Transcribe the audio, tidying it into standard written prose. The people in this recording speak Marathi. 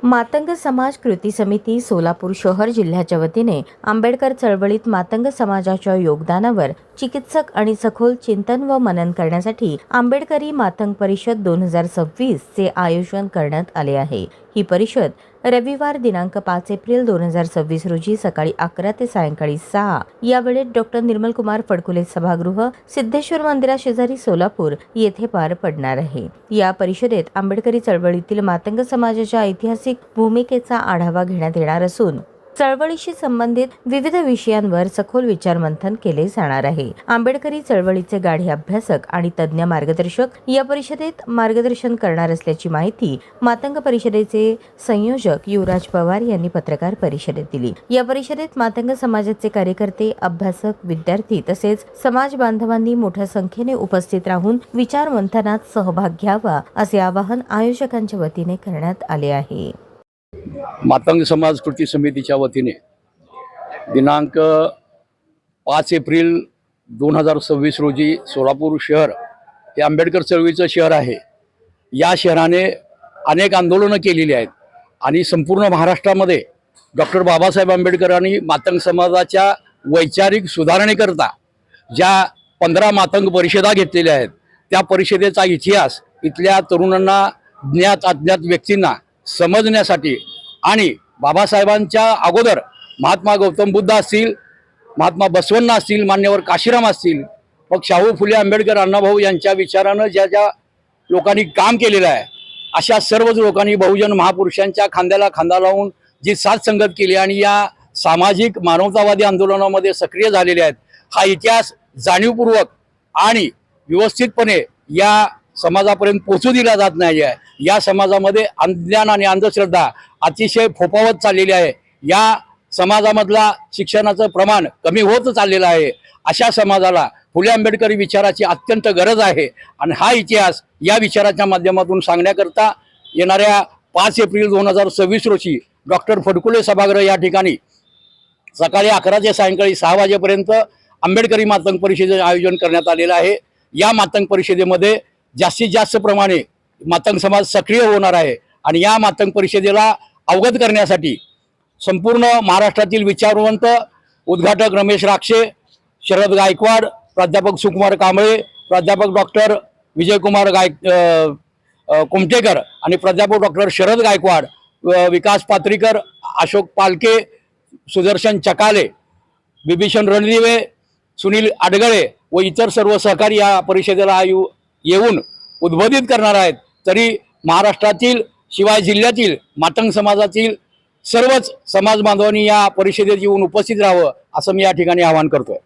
मातंग समाज कृती समिती सोलापूर शहर जिल्ह्याच्या वतीने आंबेडकर चळवळीत मातंग समाजाच्या योगदानावर चिकित्सक आणि सखोल चिंतन व मनन करण्यासाठी आंबेडकरी मातंग परिषद 2026 चे आयोजन करण्यात आले आहे। ही परिषद रविवार दिनांक 5 एप्रिल 2026 रोजी सकाळी 11 ते सायंकाळी 6 या वेळेत डॉक्टर निर्मल कुमार फडकुले सभागृह सिद्धेश्वर मंदिराशेजारी सोलापूर येथे पार पडणार आहे। या परिषदेत आंबेडकरी चळवळीतील मातंग समाजाच्या ऐतिहासिक भूमिकेचा आढावा घेण्यात येणार असून चळवळीशी संबंधित विविध विषयांवर सखोल विचारमंथन केले जाणार आहे। आंबेडकरी चळवळीचे गाढे अभ्यासक आणि तज्ञ मार्गदर्शक या परिषदेत मार्गदर्शन करणार असल्याची माहिती मातंग परिषदेचे संयोजक युवराज पवार यांनी पत्रकार परिषदेत दिली। या परिषदेत मातंग समाजाचे कार्यकर्ते, अभ्यासक, विद्यार्थी तसेच समाज बांधवांनी मोठ्या संख्येने उपस्थित राहून विचारमंथनात सहभाग घ्यावा असे आवाहन आयोजकांच्या वतीने करण्यात आले आहे। मातंग समाज कृती समितीच्या वतीने दिनांक 5 एप्रिल 2026 रोजी सोलापूर शहर हे आंबेडकर चळवळीचं शहर आहे। या शहराने अनेक आंदोलनं केलेली आहेत आणि संपूर्ण महाराष्ट्रामध्ये डॉक्टर बाबासाहेब आंबेडकरांनी मातंग समाजाच्या वैचारिक सुधारणेकरता ज्या 15 मातंग परिषदा घेतलेल्या आहेत, त्या परिषदेचा इतिहास इथल्या तरुणांना, ज्ञात अज्ञात व्यक्तींना समजण्यासाठी आणि बाबासाहेबांच्या अगोदर महात्मा गौतम बुद्ध असतील, महात्मा बसवण्णा असतील, मान्यवर काशीराम असतील, मग शाहू फुले आंबेडकर अण्णाभाऊ यांच्या विचारानं ज्या ज्या लोकांनी काम केलेलं आहे, अशा सर्वच लोकांनी बहुजन महापुरुषांच्या खांद्याला खांदा लावून जी साथ संगत केली आणि या सामाजिक मानवतावादी आंदोलनामध्ये सक्रिय झालेले आहेत, हा इतिहास जाणीवपूर्वक आणि व्यवस्थितपणे या समाजापर्यंत पोहोचू दिला जात नाही आहे। या समाजामध्ये अज्ञान आणि अंधश्रद्धा अतिशय फोफावत चाललेली आहे। या समाजामधला शिक्षणाचं प्रमाण कमी होत चाललेलं आहे। अशा समाजाला फुले आंबेडकरी विचाराची अत्यंत गरज आहे आणि हा इतिहास या विचाराच्या माध्यमातून सांगण्याकरता येणाऱ्या 5 एप्रिल 2026 रोजी डॉक्टर फडकुले सभागृह या ठिकाणी सकाळी 11 ते सायंकाळी 6 वाजेपर्यंत आंबेडकरी मातंग परिषदेचे आयोजन करण्यात आलेलं आहे। या मातंग परिषदेमध्ये जास्तीत जास्त प्रमाणे मातंग समाज सक्रिय होणार आहे आणि या मातंग परिषदेला अवगत करण्यासाठी संपूर्ण महाराष्ट्रातील विचारवंत उद्घाटक रमेश राक्षे, शरद गायकवाड, प्राध्यापक सुकुमार कांबळे, प्राध्यापक डॉक्टर विजयकुमार कुमटेकर आणि प्राध्यापक डॉक्टर शरद गायकवाड, विकास पात्रीकर, अशोक पालके, सुदर्शन चकाले, बिभीषण रणदिवे, सुनील अडगळे व इतर सर्व सहकारी या परिषदेला येऊन उद्बोधित करणार आहेत। तरी महाराष्ट्रातील शिवाय जिल्ह्यातील मातंग समाजातील सर्वच समाज बांधवांनी या परिषदेत येऊन उपस्थित राहावं असं मी या ठिकाणी आवाहन करतोय।